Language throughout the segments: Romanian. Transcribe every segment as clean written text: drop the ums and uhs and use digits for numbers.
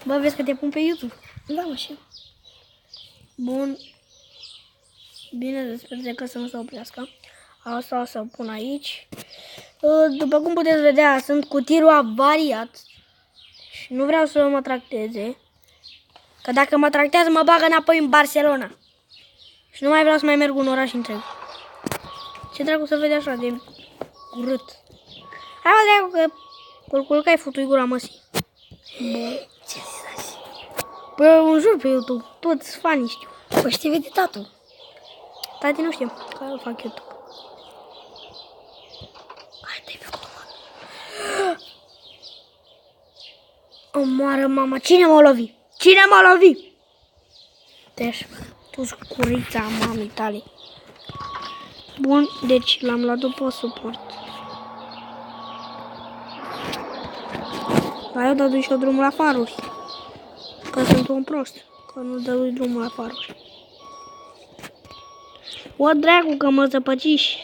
Bă, vezi că te pun pe YouTube? Da, mă, și. Bun. Bine, despre că să nu se oprească. Asta o să pun aici. După cum puteți vedea, sunt cu tirul avariat. Și nu vreau să mă tracteze. Că dacă mă tractează, mă bagă înapoi în Barcelona. Și nu mai vreau să mai merg un oraș întreg. Ce dracu să vede așa de urât. Hai mă, dracu, că culculcai futui gura măsii. Bun. Ce zici? Păi un jur pe YouTube. Toți fanii știu. Păi știi vede tatu. Tati nu știu, că îl fac YouTube. Hai, te-ai făcut, mă. Omoară mama. Cine m-a lovit? Cine m-a lovit? Deci, tu scurița mamei tale. Bun, deci l-am luat după suport. Dar eu dădui și-o drumul la faruri. Că sunt un prost. Că nu dădui drumul la faruri. O dracu că mă zăpăciși.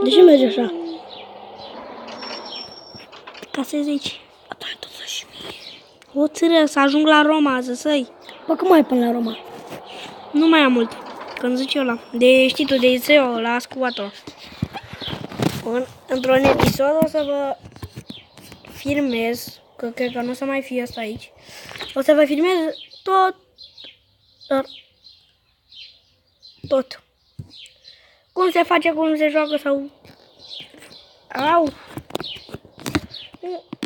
De ce mergi așa? Ca să zici. Atunci totuși mie. O țără să ajung la Roma, zăsăi. Bă, cum mai până la Roma? Nu mai am multe. Când zici ăla. De știi tu, de Iseo, la Scuato. Într-un episod o să vă filmez, că cred că nu o să mai fie asta aici. O să vă filmez tot. Cum se face, cum se joacă sau... Au!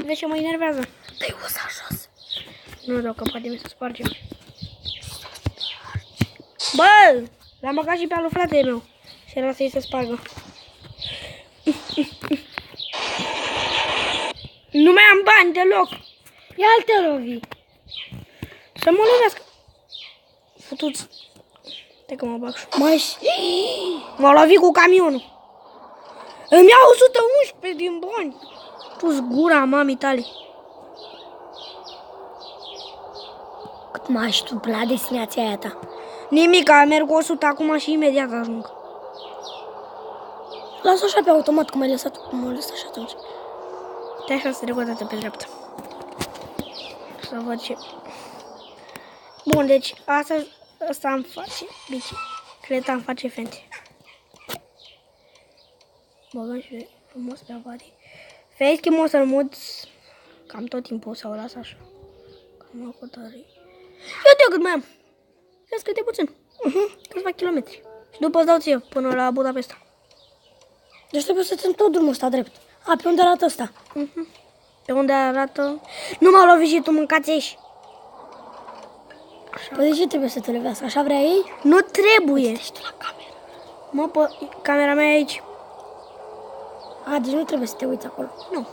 De ce mă enervează? Dă-i uza jos. Nu dau, că poate mi se sparge. Bă! L-am băgat și pe alu fratele meu. Și era să-i se spargă. Nu mai am bani deloc. Ia te lovi. Să mă lovească. Futuți. Stai că mă bag și... M-a lovit cu camionul. Îmi iau 111 din bani. Pus gura mamii tale. Cât mai ai tu la destinația aia ta? Nimica, merg cu 100 acum și imediat ajung. Lasă așa pe automat, cum ai lăsat, cum ai lăsat și atunci. Te așa să trec o dată pe dreapta. Să văd ce... Bun, deci asta îmi face bici. Creta îmi face fente. Băgăm și frumos pe avarii. Facecam o să-l mut cam tot timpul, să o las așa. Cam o hotărâi. Uite cât mai am. Vezi cât e puțin. Câțiva kilometri. Și după îți dau ție până la Budapesta. Deci trebuie să țin tot drumul ăsta drept. A, pe unde arată ăsta? Pe unde arată... Nu m-au lovit și tu, mâncați aici. Păi de ce trebuie să te lovească? Așa vrea ei? Nu trebuie. Ești tu la cameră. Mă, camera mea e aici. A, deci nu trebuie să te uiți acolo. Nu.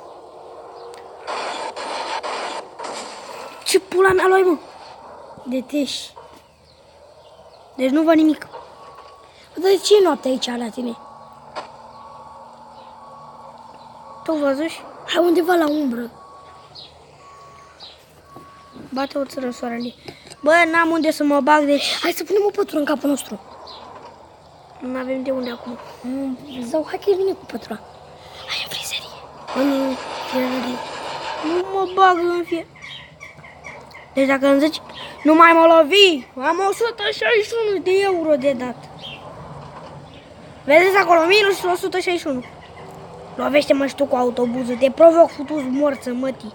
Ce pula mea luai, mă? De teși. Deci nu văd nimic. Dar de ce e noaptea aici la tine? Tu văzuși? Hai undeva la umbră. Bate o țără soarele. Bă, n-am unde să mă bag, deci... Hai să punem o pătură în capul nostru. Nu avem de unde acum. Zău, hai că vine cu pătura. Hai în frizerie. În fierărie. Nu mă bag în fie... Deci dacă îmi zici, nu mai mă lovi, am 161 de euro de dat. Vedeți acolo, minus 161. Lovește-mă și tu cu autobuzul, te provoc futus morță, mătii.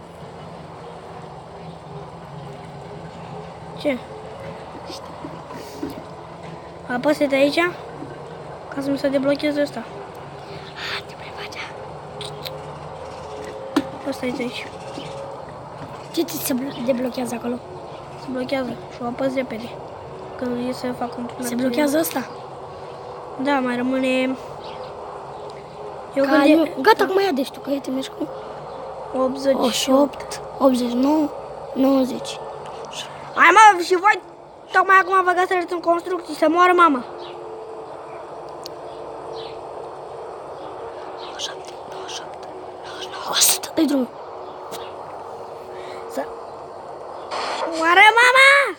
Ce? Apăsă-te aici, ca să mi se deblocheze ăsta. Te prefacea. Ăsta e aici. Ce ți se deblochează acolo? Se blochează și o apăs repede. Când e să fac un tunel. Se blochează ăsta? Da, mai rămâne... Gata, cum mai ia, deci tu, că te mergi cu 88. 89, 90. Hai mă, și voi tocmai acum vă găsiți în construcții, să moară mama. 97, 98, 99, 100, dă-i drumul. Să moară mama!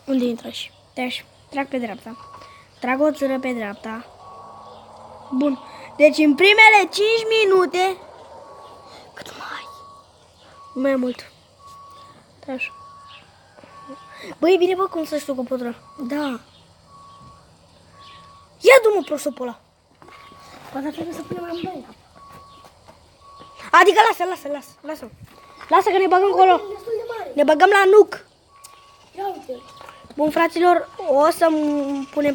Unde intrași? Deci, trag pe dreapta. Trag o țără pe dreapta. Bun. Deci în primele 5 minute Mai mult. Da, așa. Băi, bine, bă, cum să știu cu pătura. Da. Ia du-mă prosopul ăla. Poate trebuie să punem amândoi. Adică lasă. Lasă că ne băgăm acolo. Destul de mare. Ne băgăm la nuc. Ia uite. Bun, fraților, o să punem